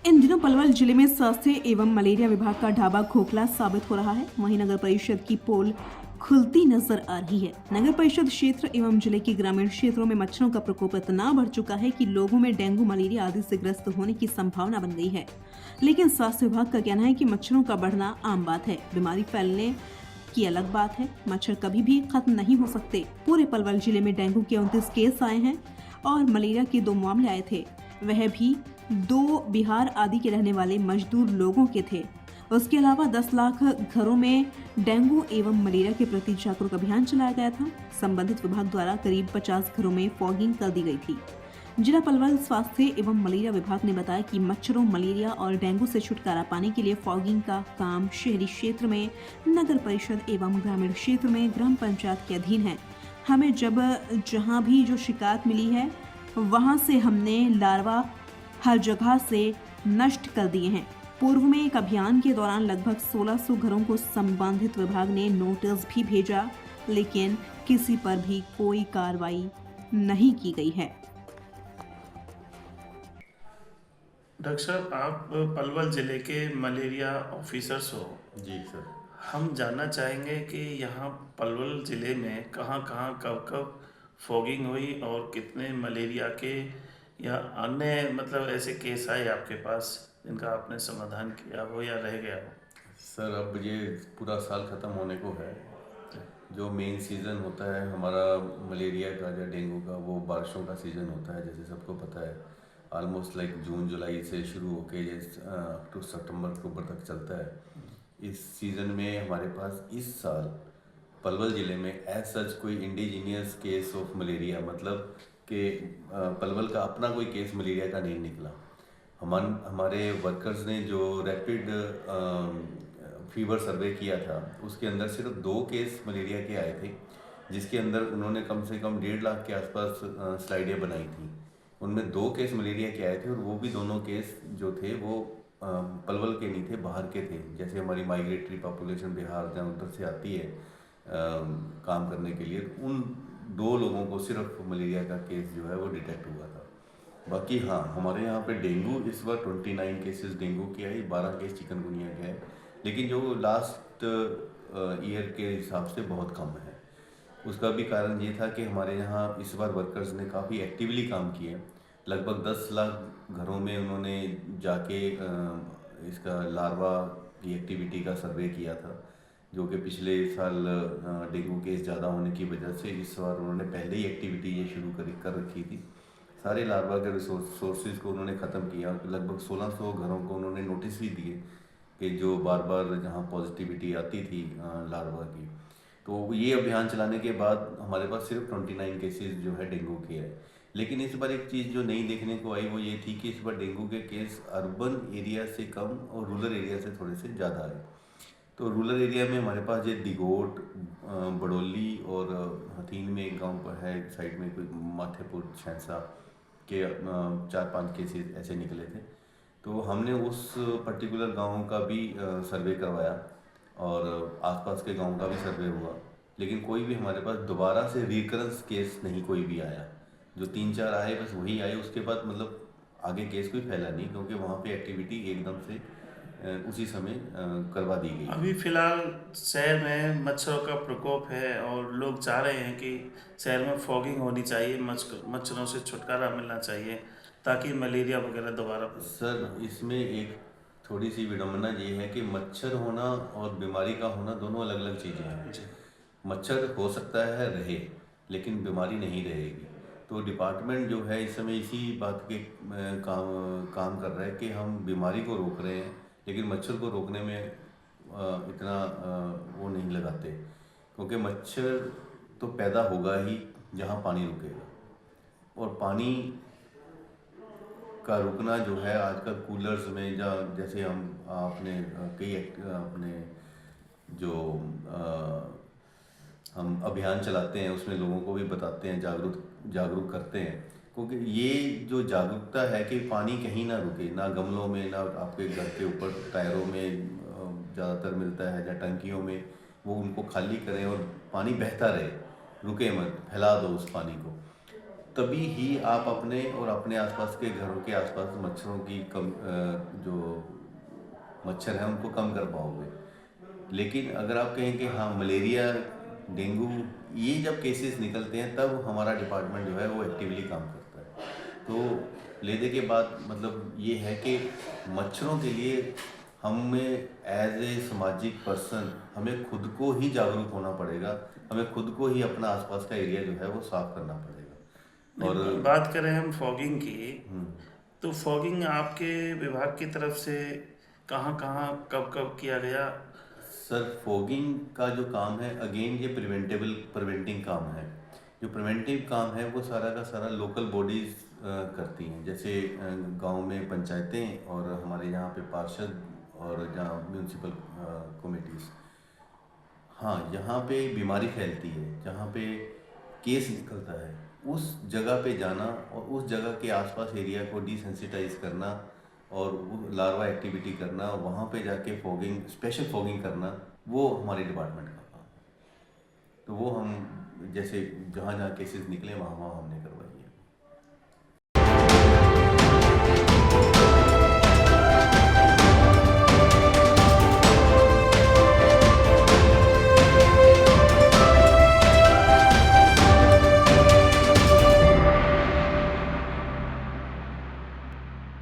इन दिनों पलवल जिले में स्वास्थ्य एवं मलेरिया विभाग का ढाबा खोखला साबित हो रहा है। वहीं नगर परिषद की पोल खुलती नजर आ रही है। नगर परिषद क्षेत्र एवं जिले के ग्रामीण क्षेत्रों में मच्छरों का प्रकोप इतना बढ़ चुका है कि लोगों में डेंगू मलेरिया आदि से ग्रस्त होने की संभावना बन गई है। लेकिन स्वास्थ्य विभाग का कहना है कि मच्छरों का बढ़ना आम बात है, बीमारी फैलने की अलग बात है। मच्छर कभी भी खत्म नहीं हो सकते। पूरे पलवल जिले में डेंगू के 29 केस आए हैं और मलेरिया के 2 मामले आए थे, वह भी 2 बिहार आदि के रहने वाले मजदूर लोगों के थे। उसके अलावा 10 लाख घरों में डेंगू एवं मलेरिया के प्रति जागरूक अभियान चलाया गया था। संबंधित विभाग द्वारा करीब 50 घरों में फॉगिंग कर दी गई थी। जिला पलवल स्वास्थ्य एवं मलेरिया विभाग ने बताया कि मच्छरों, मलेरिया और डेंगू से छुटकारा पाने के लिए फॉगिंग का काम शहरी क्षेत्र में नगर परिषद एवं ग्रामीण क्षेत्र में ग्राम पंचायत के अधीन है। हमें जहां भी जो शिकायत मिली है वहां से हमने लार्वा हर जगह से नष्ट कर दिए हैं। पूर्व में एक अभियान के दौरान लगभग 1600 घरों को संबंधित विभाग ने नोटिस भी भेजा, लेकिन किसी पर भी कोई कार्रवाई नहीं की गई है। डॉक्टर साहब, आप पलवल ज़िले के मलेरिया ऑफिसर्स हो। जी सर। हम जानना चाहेंगे कि यहाँ पलवल ज़िले में कहाँ कहाँ कब कब फॉगिंग हुई और कितने मलेरिया के या अन्य मतलब ऐसे केस आए आपके पास जिनका आपने समाधान किया हो या रह गया हो। सर अब ये पूरा साल ख़त्म होने को है। जो मेन सीज़न होता है हमारा मलेरिया का या डेंगू का, वो बारिशों का सीज़न होता है, जैसे सबको पता है। ऑलमोस्ट लाइक जून जुलाई से शुरू होके तो सितंबर अक्टूबर तक चलता है। इस सीज़न में हमारे पास इस साल पलवल ज़िले में एज सच कोई इंडिजीनियस केस ऑफ मलेरिया, मतलब कि पलवल का अपना कोई केस मलेरिया का नहीं निकला। हमारे वर्कर्स ने जो रैपिड फीवर सर्वे किया था उसके अंदर सिर्फ 2 केस मलेरिया के आए थे, जिसके अंदर उन्होंने कम से कम 1.5 लाख के आसपास स्लाइडें बनाई थी। उनमें 2 केस मलेरिया के आए थे और वो भी दोनों केस जो थे वो पलवल के नहीं थे, बाहर के थे। जैसे हमारी माइग्रेटरी पॉपुलेशन बिहार जहाँ उधर से आती है काम करने के लिए, उन 2 लोगों को सिर्फ मलेरिया का केस जो है वो डिटेक्ट हुआ था। बाकी हाँ, हमारे यहाँ पे डेंगू इस बार 29 केसेस डेंगू के आए, 12 केस चिकनगुनिया के आए, लेकिन जो लास्ट ईयर के हिसाब से बहुत कम है। उसका भी कारण ये था कि हमारे यहाँ इस बार वर्कर्स ने काफ़ी एक्टिवली काम किए। लगभग 10 लाख घरों में उन्होंने जाके इसका लार्वा की एक्टिविटी का सर्वे किया था, जो कि पिछले साल डेंगू केस ज़्यादा होने की वजह से इस बार उन्होंने पहले ही एक्टिविटी ये शुरू कर रखी थी। सारे लार्वा के सोर्सेज को उन्होंने ख़त्म किया। लगभग 1600 घरों को उन्होंने नोटिस भी दिए कि जो बार बार जहाँ पॉजिटिविटी आती थी लार्वा की। तो ये अभियान चलाने के बाद हमारे पास सिर्फ 29 केसेस जो है डेंगू के है। लेकिन इस बार एक चीज़ जो नई देखने को आई वो ये थी कि इस बार डेंगू के केस अर्बन एरिया से कम और रूरल एरिया से थोड़े से ज़्यादा आए। तो रूरल एरिया में हमारे पास ये दिगोट, बड़ोली और हथीन में एक गांव पर है साइड में कोई माथेपुर छैंसा के 4-5 केसेस ऐसे निकले थे। तो हमने उस पर्टिकुलर गांव का भी सर्वे करवाया और आसपास के गांव का भी सर्वे हुआ, लेकिन कोई भी हमारे पास दोबारा से रिकरेंस केस नहीं कोई भी आया। जो 3-4 आए बस वही आए, उसके बाद मतलब आगे केस कोई फैला नहीं, क्योंकि वहाँ पे एक्टिविटी एकदम से उसी समय करवा दी गई। अभी फ़िलहाल शहर में मच्छरों का प्रकोप है और लोग चाह रहे हैं कि शहर में फॉगिंग होनी चाहिए, मच्छरों से छुटकारा मिलना चाहिए ताकि मलेरिया वगैरह दोबारा। सर इसमें एक थोड़ी सी विडंबना ये है कि मच्छर होना और बीमारी का होना दोनों अलग अलग चीज़ें हैं। जी। मच्छर हो सकता है रहे, लेकिन बीमारी नहीं रहेगी। तो डिपार्टमेंट जो है इस समय इसी बात के काम कर रहा है कि हम बीमारी को रोक रहे हैं, लेकिन मच्छर को रोकने में इतना वो नहीं लगाते, क्योंकि मच्छर तो पैदा होगा ही जहाँ पानी रुकेगा। और पानी का रुकना जो है आजकल कूलर्स में जैसे हम आपने कई अपने जो हम अभियान चलाते हैं उसमें लोगों को भी बताते हैं, जागरूक करते हैं, क्योंकि ये जो जागरूकता है कि पानी कहीं ना रुके, ना गमलों में, ना आपके घर के ऊपर टायरों में ज़्यादातर मिलता है या टंकियों में, वो उनको खाली करें और पानी बहता रहे, रुके मत, फैला दो उस पानी को। तभी ही आप अपने और अपने आसपास के घरों के आसपास मच्छरों की जो मच्छर हैं उनको कम कर पाओगे। लेकिन अगर आप कहें कि हाँ मलेरिया, डेंगू, ये जब केसेस निकलते हैं तब हमारा डिपार्टमेंट जो है वो एक्टिवली काम करता है। तो लेने के बाद मतलब ये है कि मच्छरों के लिए हमें एज ए सामाजिक पर्सन हमें खुद को ही जागरूक होना पड़ेगा। हमें खुद को ही अपना आसपास का एरिया जो है वो साफ करना पड़ेगा। और नहीं, बात करें हम फॉगिंग की, हम्म, तो फॉगिंग आपके विभाग की तरफ से कहाँ कहाँ कब कब किया गया? सर फॉगिंग का जो काम है अगेन ये प्रिवेंटिंग काम है। जो प्रिवेंटिव काम है वो सारा का सारा लोकल बॉडीज़ करती हैं। जैसे गांव में पंचायतें और हमारे यहाँ पे पार्षद और जहाँ म्यूनसिपल कमेटीज़, हाँ यहाँ पे बीमारी फैलती है, जहाँ पे केस निकलता है, उस जगह पे जाना और उस जगह के आसपास एरिया को डिसेंसिटाइज करना और वो लार्वा एक्टिविटी करना, वहाँ पे जाके फॉगिंग, स्पेशल फॉगिंग करना, वो हमारे डिपार्टमेंट का काम है। तो वो हम जैसे जहाँ जहाँ केसेस निकले वहाँ वहाँ हमने करवाया।